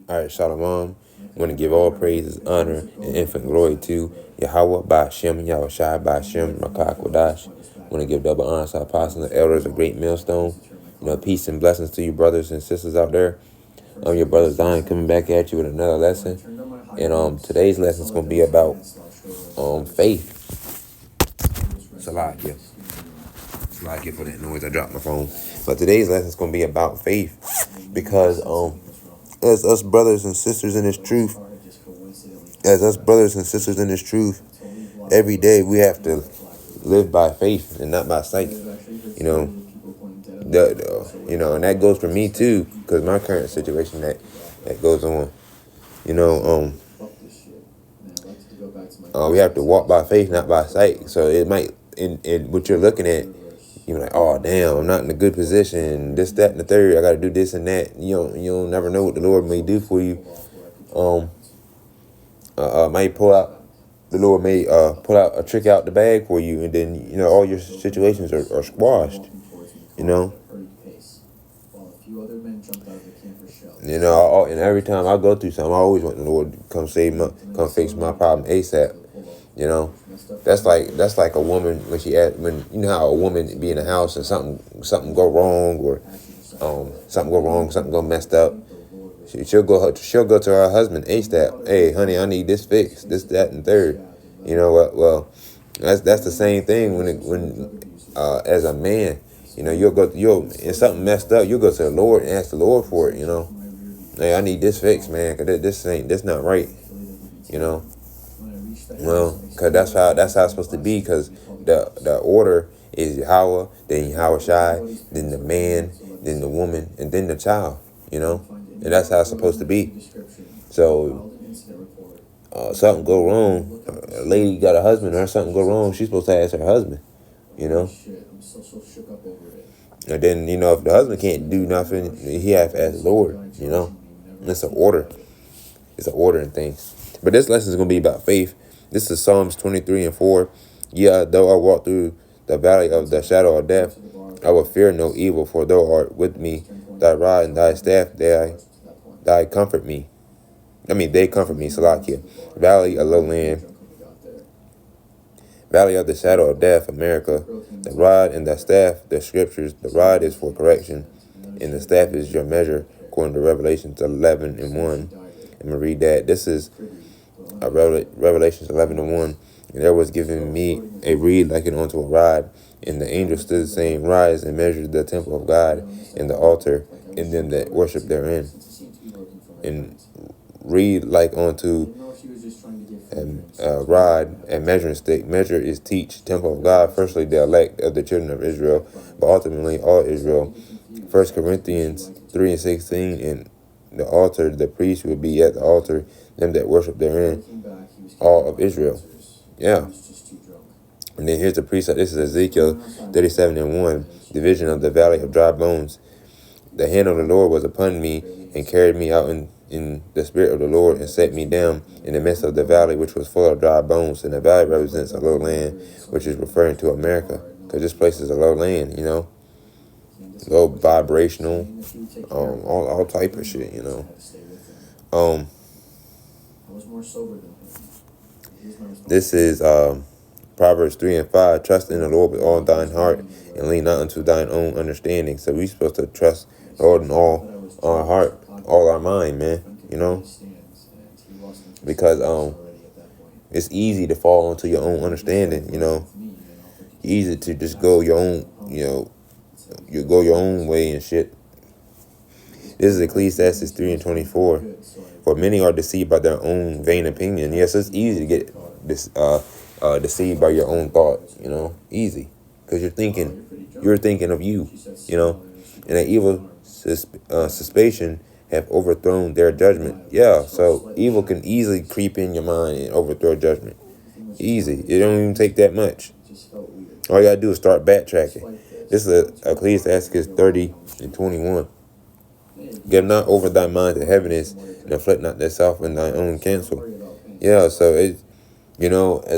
All right, Shalom. I want to give all praises, honor, and infinite glory to Yahweh, Ba'ashem, Yahushai, Ba'ashem, Rakah, Kodash. I want to give double honor to our apostles and elders, a great millstone. Peace and blessings to you, brothers and sisters out there. Your brother Zion coming back at you with another lesson. And today's lesson is going to be about faith. Salakia. Salakia for that noise. I dropped my phone. But today's lesson is going to be about faith. Because as us brothers and sisters in this truth, every day we have to live by faith and not by sight. And that goes for me too, because my current situation that goes on. We have to walk by faith, not by sight. So it might, in what you're looking at, you're like, oh damn, I'm not in a good position. This, that, and the third. I got to do this and that. You don't never know what the Lord may do for you. The Lord may pull out a trick out the bag for you, and then all your situations are squashed. And every time I go through something, I always want the Lord to come fix my problem ASAP. That's like a woman when how a woman be in a house and something go wrong, or something go messed up. She'll go to her husband ASAP. Hey, honey, I need this fixed, this, that, and third. Well, that's the same thing when as a man, and something messed up, you'll go to the Lord and ask the Lord for it. Hey, I need this fixed, man, because this not right. Well, because that's how it's supposed to be. Because the order is Yahweh, then Yahushai, then the man, then the woman, and then the child. And that's how it's supposed to be. So something go wrong, a lady got a husband, or something go wrong, she's supposed to ask her husband. And then if the husband can't do nothing, he have to ask the Lord. It's an order. It's an order in things. But this lesson is going to be about faith. This is Psalms 23:4. Yeah, though I walk through the valley of the shadow of death, I will fear no evil, for thou art with me. Thy rod and thy staff, they comfort me. They comfort me. Salakia. Valley of lowland. Valley of the shadow of death, America. The rod and the staff, the scriptures. The rod is for correction, and the staff is your measure, according to Revelations 11:1. I'm going to read that. This is Revelations 11:1. And there was given me a reed like it unto a rod, and the angel stood saying, Rise and measure the temple of God, and the altar, and them that worship therein. And reed like unto a rod and measuring stick. Measure is teach. Temple of God, firstly the elect of the children of Israel, but ultimately all Israel. 1 Corinthians 3:16. And the altar, the priest will be at the altar, them that worship therein, all of Israel. Yeah. And then here's the precept. This is Ezekiel 37:1. Division of the valley of dry bones. The hand of the Lord was upon me, and carried me out in the spirit of the Lord, and set me down in the midst of the valley, which was full of dry bones. And the valley represents a low land, which is referring to America, because this place is a low land, low vibrational, all type of shit, This is Proverbs 3:5. Trust in the Lord with all thine heart, and lean not unto thine own understanding. So we're supposed to trust the Lord in all our heart, all our mind, man. Because it's easy to fall into your own understanding. Easy to just go your own, you go your own way and shit. This is Ecclesiastes 3:24. For many are deceived by their own vain opinion. Yes, it's easy to get deceived by your own thoughts. Easy, because you're thinking of you. And an evil suspicion have overthrown their judgment. Yeah, so evil can easily creep in your mind and overthrow judgment. Easy. It don't even take that much. All you gotta do is start backtracking. This is Ecclesiastes 30:21. Give not over thy mind to heaviness, and afflict not thyself in thine own counsel. Yeah, so as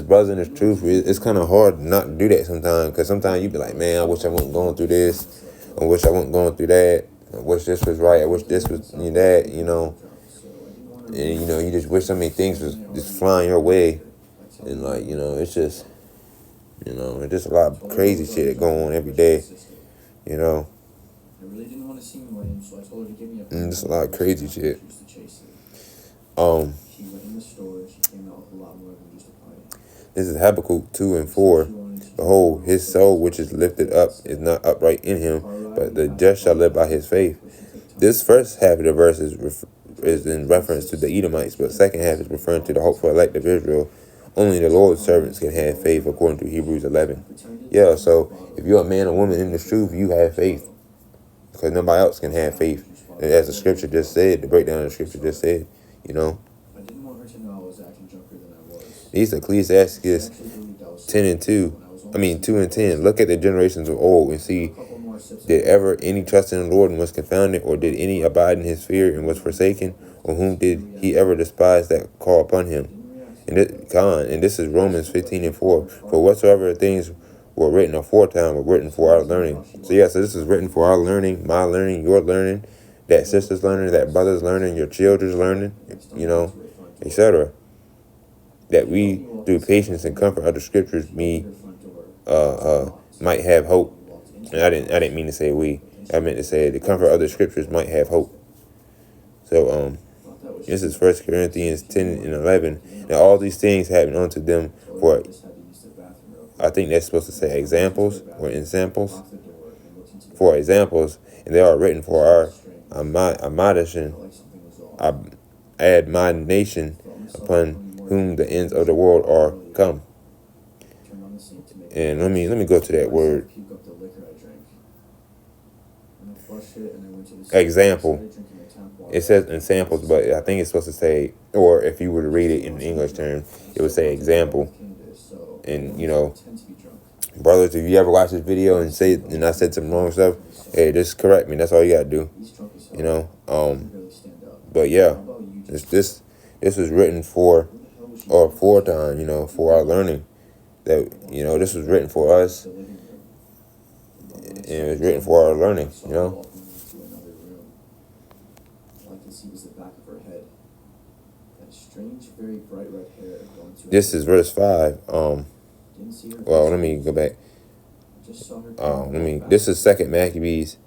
brothers in the truth, it's kind of hard not to do that sometimes, because sometimes you be like, man, I wish I wasn't going through this, I wish I wasn't going through that. I wish this was right. I wish this was that. And you just wish so many things was just flying your way, and like it's just it's just a lot of crazy shit going on every day. And just a lot of crazy shit. This is Habakkuk 2:4. Behold, his soul which is lifted up is not upright in him, but the just shall live by his faith. This first half of the verse is in reference to the Edomites, but second half is referring to the hopeful elect of Israel. Only the Lord's servants can have faith, according to Hebrews 11. Yeah, so if you're a man or woman in this truth, you have faith, because nobody else can have faith. And as the scripture just said, the breakdown of the scripture just said, These Ecclesiastes 2 and 10. Look at the generations of old and see, did ever any trust in the Lord and was confounded, or did any abide in his fear and was forsaken, or whom did he ever despise that call upon him? And this is Romans 15:4. For whatsoever things were written aforetime were written for our learning. So this is written for our learning, my learning, your learning, that sister's learning, that brother's learning, your children's learning, etc. That we, through patience and comfort of the scriptures, might have hope. And I didn't mean to say we. I meant to say the comfort of the scriptures might have hope. So this is 1 Corinthians 10:11. Now all these things happen unto them for, I think that's supposed to say examples or ensamples. For examples, and they are written for our admonition, upon whom the ends of the world are come. And let me go to that word. Example. It says ensamples, but I think it's supposed to say, or if you were to read it in English term, it would say example. And brothers, if you ever watch this video and I said some wrong stuff, hey, just correct me. That's all you gotta do. But yeah, this was written for time, for our learning. That this was written for us, and it was written for our learning. This is verse 5. Well, let me go back. This is 2 Maccabees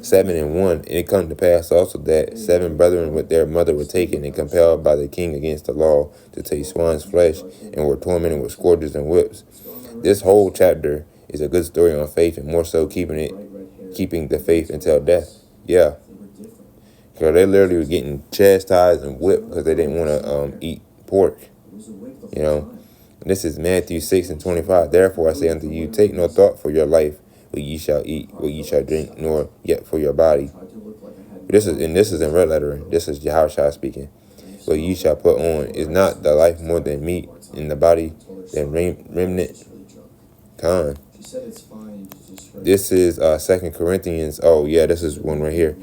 7:1. And it come to pass also that 7 brethren with their mother were taken and compelled by the king against the law to take swine's flesh, and were tormented with scourges and whips. This whole chapter is a good story on faith, and more so keeping the faith until death. Yeah. Because they literally were getting chastised and whipped because they didn't want to eat pork. This is Matthew 6:25. Therefore I say unto you, take no thought for your life, what ye shall eat, what ye shall drink, nor yet for your body. This is in red lettering. This is Yahushua speaking. What ye shall put on, is not the life more than meat, in the body than remnant. This is 2 Corinthians. Oh yeah, this is one right here.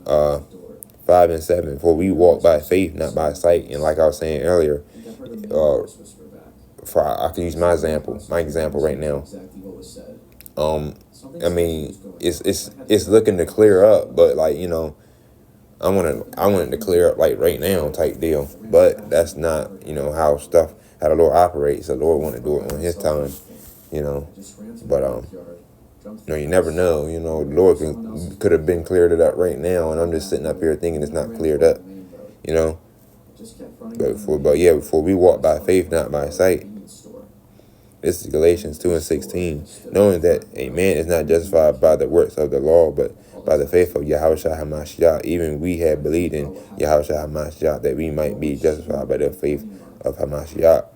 5 and 7. For we walk by faith, not by sight. And like I was saying earlier, I can use my example right now. It's looking to clear up, but I want it to clear up like right now type deal. But that's not how the Lord operates. The Lord want to do it on His time, But you never know. The Lord could have been cleared it up right now, and I'm just sitting up here thinking it's not cleared up. Before we walk by faith, not by sight. This is Galatians 2:16. Knowing that a man is not justified by the works of the law, but by the faith of Yahushua HaMashiach. Even we have believed in Yahushua HaMashiach, that we might be justified by the faith of HaMashiach,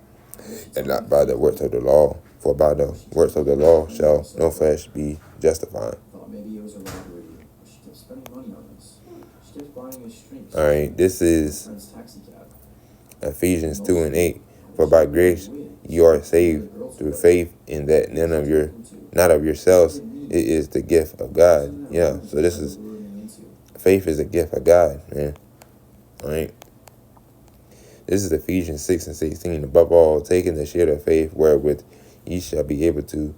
and not by the works of the law. For by the works of the law shall no flesh be justified. Alright, this is Ephesians 2:8. For by grace you are saved through faith, in that not of yourselves, it is the gift of God. Yeah, so faith is a gift of God, man. Alright. This is Ephesians 6:16. Above all, taking the shield of faith, wherewith ye shall be able to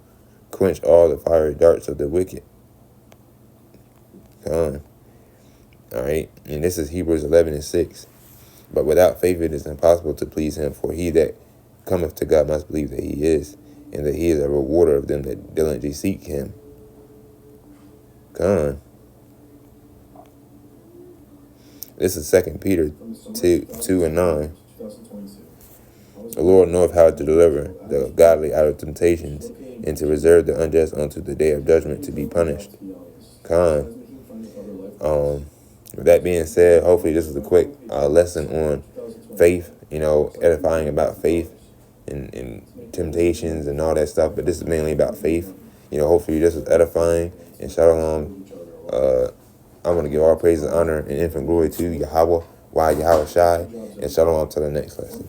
quench all the fiery darts of the wicked. All right. And this is Hebrews 11:6. But without faith it is impossible to please him, for he that cometh to God must believe that he is, and that he is a rewarder of them that diligently seek him. Con. This is 2 Peter 2:9. The Lord knoweth how to deliver the godly out of temptations, and to reserve the unjust unto the day of judgment to be punished. Con. With that being said, hopefully this is a quick lesson on faith, edifying about faith and temptations and all that stuff. But this is mainly about faith. Hopefully this is edifying. And shalom. I'm going to give all praise and honor and infinite glory to Yahweh, Yahweh Shai, and shalom to the next lesson.